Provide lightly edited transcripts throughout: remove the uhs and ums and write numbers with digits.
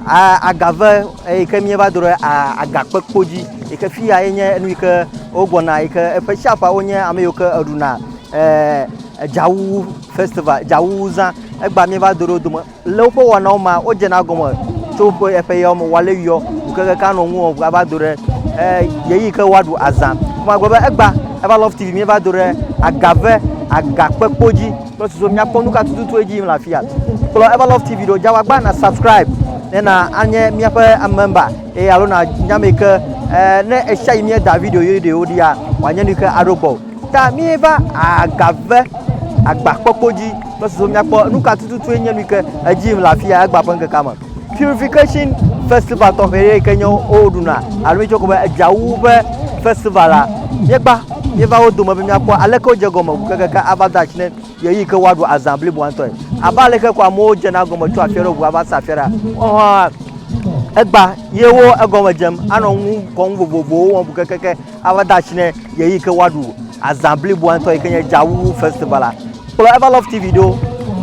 agave ke mi va dore agakpekpoji ke fia yenye nu ke ogbona ke pe shafa onye ameyo ke aduna jawu festival jawu za egba mi va dore dum le po wona ma o je na gomo to po epe yo mo wale yo ke ka no nwu va dore yeyi ke wadu azam ma gbo egba Everlove TV mi va dore agave agakpekpoji to so mi akonu ka tutu eji la fia pro Everlove TV do jawa gba na subscribe na anye mi apa member alo na nyameke na ehya mi da video yi de odia wanye ni ke arobo ta mi va agave agbakpokpoji to so mi akpo nuka tutu enye ni ke eji la fia agbapan ke kama purification festival to here kenyo oduna alo mi choko ba jawu festival yegba ye va odo mo bi mi akpo aleko jegomo kaka abadash ne yeyi ke wadu assembly boanto abale ke kwa mo je na gomo tu afero bu aba safera egba yewo egomo jem ano nwu kon vovovo won bu keke abadash ne yeyi ke wadu assembly boanto kenye jawu festival pro Everlove TV do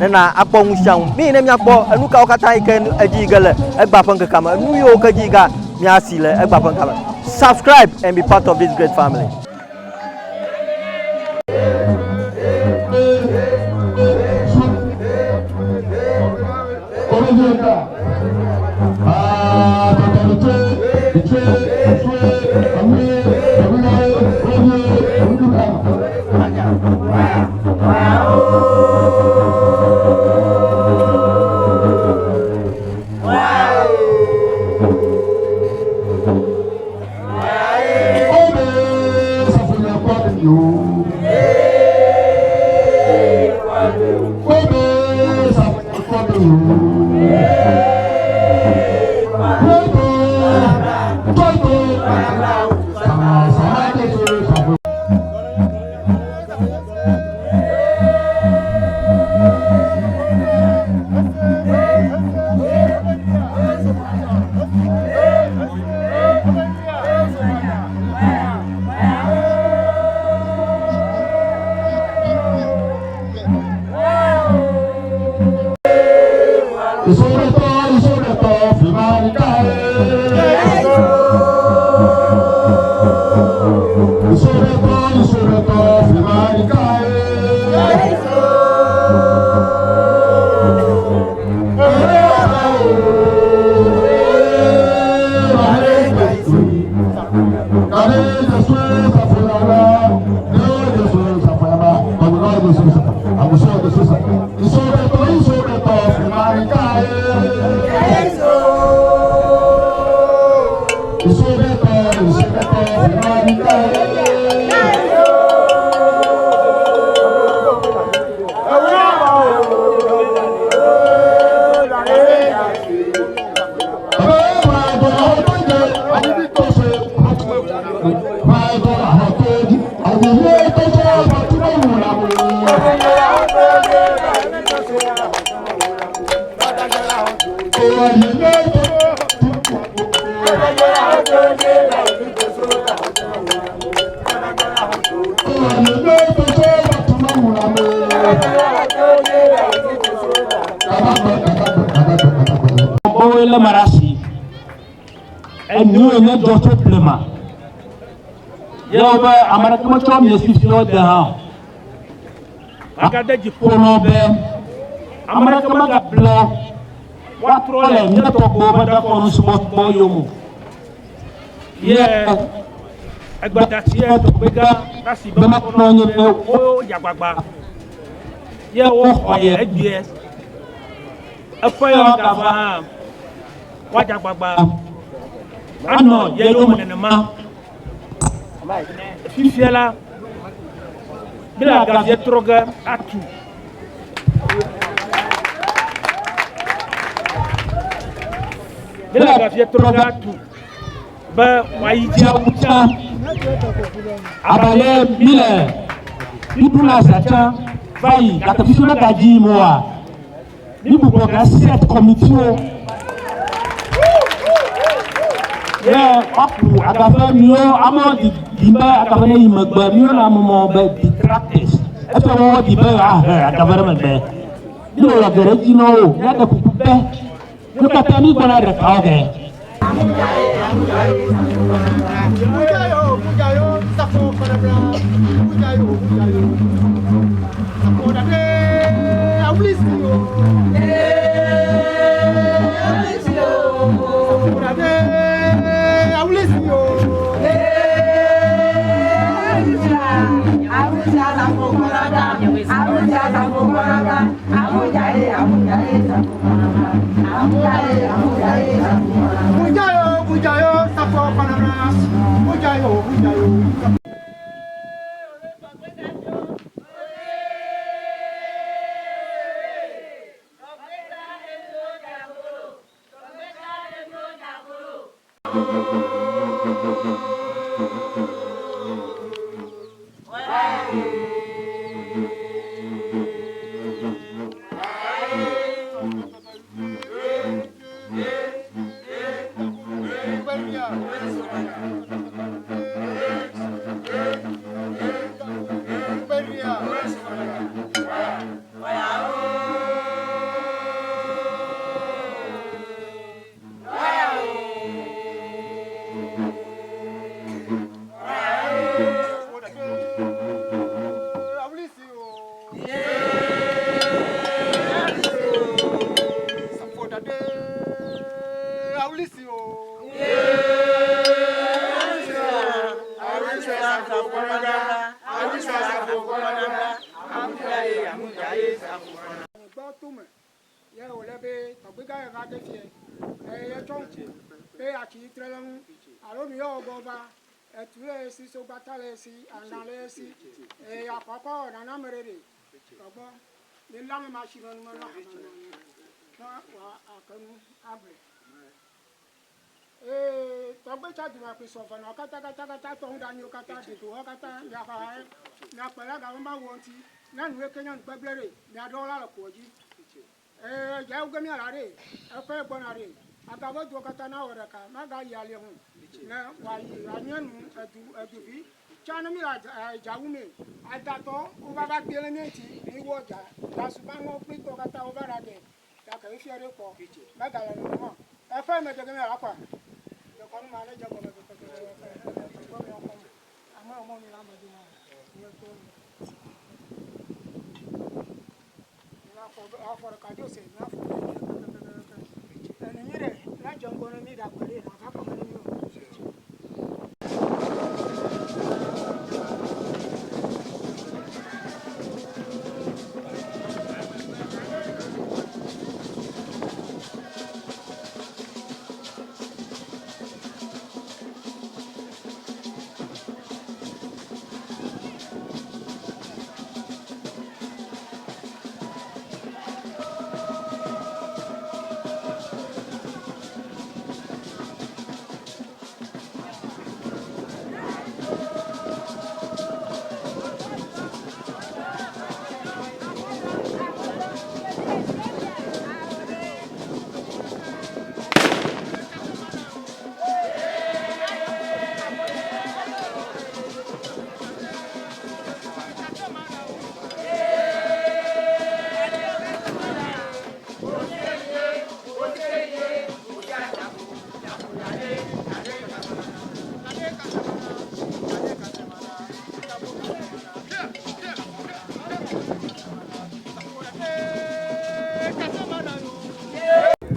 na akpo nwushan mi ne mi akpo enuka okata ike aji gele egba pan kama nu yo ka jiga mi asile egba pan kama subscribe and be part of this great family. Le marasi et nous on est d'autres plema yoba amara kuma chom yesifio de ha akade di polobe amara kuma ga blo watro le nda to go bada ko no sport bo yomu ye agbada ti e to pega kasi ba ko no nyi o yagbagba ye wo oye egbie afayo ga fa waja gbagba ano ye yo monenema fifiela bila gavie troga atu bila gavie troga atu ba waija ucha abale mile bibula sacha vai katafisuna gaji moa bibu program set committee yeah, apu agave mio amo di dimba agave ni magba mio na mo be detractors eto wo di be agave me be dilo la gereji no ya da kuku be Look at me when I recall that.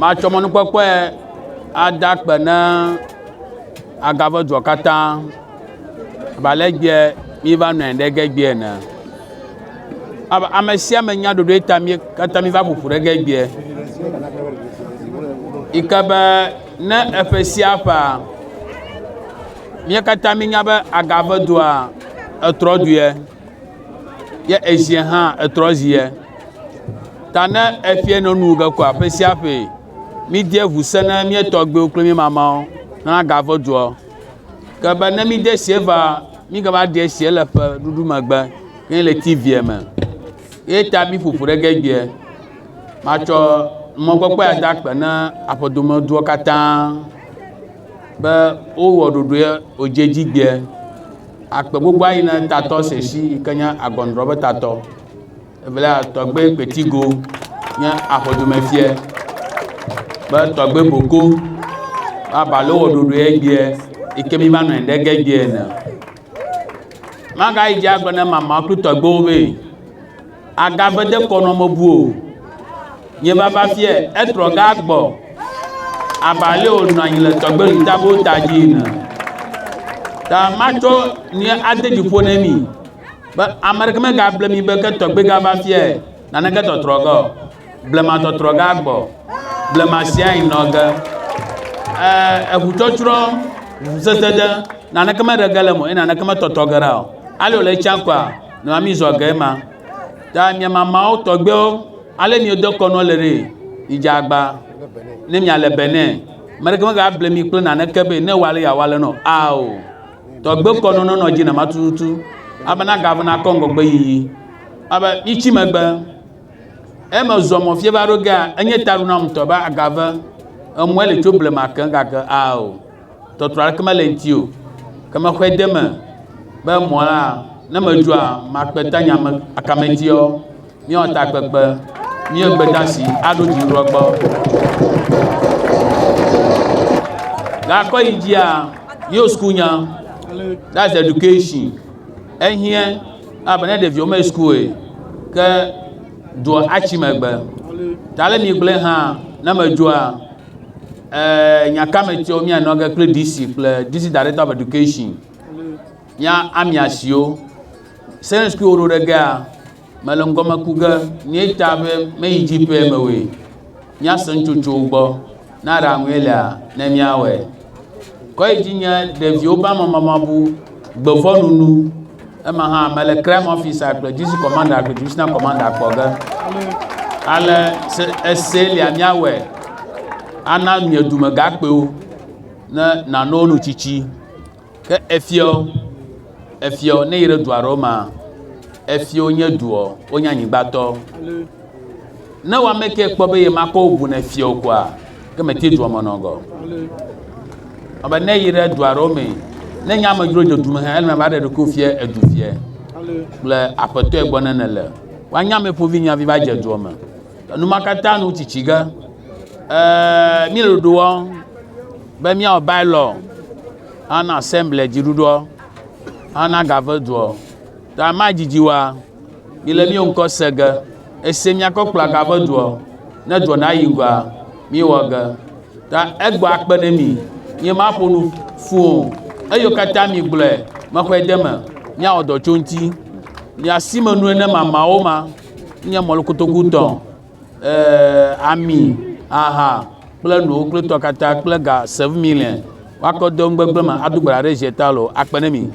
Ma chomonu kwekwe adakpe na agave dua kata balegbe mi va no ndegegbe na aba amesia menya dodo eta mi kata mi va pupu regegbe ikabe na efesia pa mi kata mi nya ba agave dua etrodue ye ejien ha etrozie tana efie no nuga kwa pesia pe mi die vusana mi togbe oklo mi mama na agave dua ka ba na mi de seva mi ga ba de sie le pe dudu magba ke le tv ma eta mi fufu regegbe ma cho mo gbogbo adakpe na apodomo duo kata ba o wododo ojejigbe akpe gbogbo ayi na tato seshi kanya agondrobe tato evela togbe petigo nya apodomefie be tɔgbe boko abalo woɖoɖo egbie ike mi va nɔ ndege gbie ne maga yi dzi agbe ne mama kple tɔgbewo be agave de kɔnɔ me bu o nye baba fie etrɔ ga gbɔ abale wo nɔ anyi le tɔgbe lita bo ta dzi ne ta matsɔ ne ade dziƒo ne mi be ame ɖeke mega ble mi be ke tɔgbe ga va fie naneke tɔtrɔ ge blema tɔtrɔ ga gbɔ blema sia yi nɔ ge eʋutsɔtsrɔ ʋusesede naneke me ɖe ge le mo eye naneke me tɔtɔ ge ɖa o ale wòle tsã koa ne ma mi zɔ ge ma ta mia mamawo tɔgbewo ale mi de kɔnɔ le ɖe idzagba ne mia le Benin me ɖeke mega ble mi kple naneke be ne wale ya wale no ao tɔgbe kɔnɔ nɔ dzi ne ma tututu abe na gave na kɔ ŋgɔgbe yiyi abe itsi megbe eme zɔ mɔ fie va ɖo gea enye ta ɖo na ŋutɔ be agave emɔe le tso blema ke gake ao tɔtrɔ aɖeke mele ŋuti o ke me xɔe de me be mɔ la ne me dzɔa makpe ta nyame akametiɔ míewɔ takpekpe míe gbedasi aɖo dziɖɔ gbɔ gakɔ yi dzia yo school nya that's education ehie abe ne ɖeviwo me school ke doa atsi megbe ta le mi gblẽ hã ne me dzɔa nyakametiwo mianɔ ge kple DC kple DC Director of Education mia amiasiwo senior school wo ɖo ɖe gea mele ŋgɔme ku ge míeta be meyi GP me woe míase ŋutsotso gbɔ na ɖe aŋue lea ne míawɔe kɔ yi dzi nye ɖeviwo be amamabu gbevɔnunu ema hã mele crime officer kple DC commander kple divisional commander kpɔ ge ale ese lia míawɔe ana mie dume gakpewo ne nanewo nu tsitsi ke efio ne yi ɖe du aɖewo ma efio nye duɔ wonye anyigbatɔ ne wɔame ke kpɔ be ye makɔ wo bu ne fio koa ke mete duɔ me nɔ gɔ abe ne yi ɖe du aɖewo me ne nye amedzro dze dume hã ele va ɖe ɖoko fie edu fie kple aƒetɔe gbɔ nene le woanya ame ƒovi nyavi va dze duɔ me numa katã nu tsitsi ge mi le ɖoɖo wɔm be miawɔ bylaw ana assembly dziɖuɖɔ ana gave duɔ ta ma dzidzi wa mi le mi ŋkɔ se ge ese miakɔ kpla gave duɔ ne duɔ na yi ŋgɔa mi wɔ ge ta egbɔ akpe ne mi nye ma ƒo nu fu eyo katã mi gblɔe mexɔe de me miawɔ dɔ tso ŋuti miasi me nu ne mamawo ma nye mɔlɔkotoku tɔ ami aha kple nuwo kple tɔ katã kple ga 7 million wakɔ de ŋgbegbe me ado gbara ɖe zieta lo akpe ne mi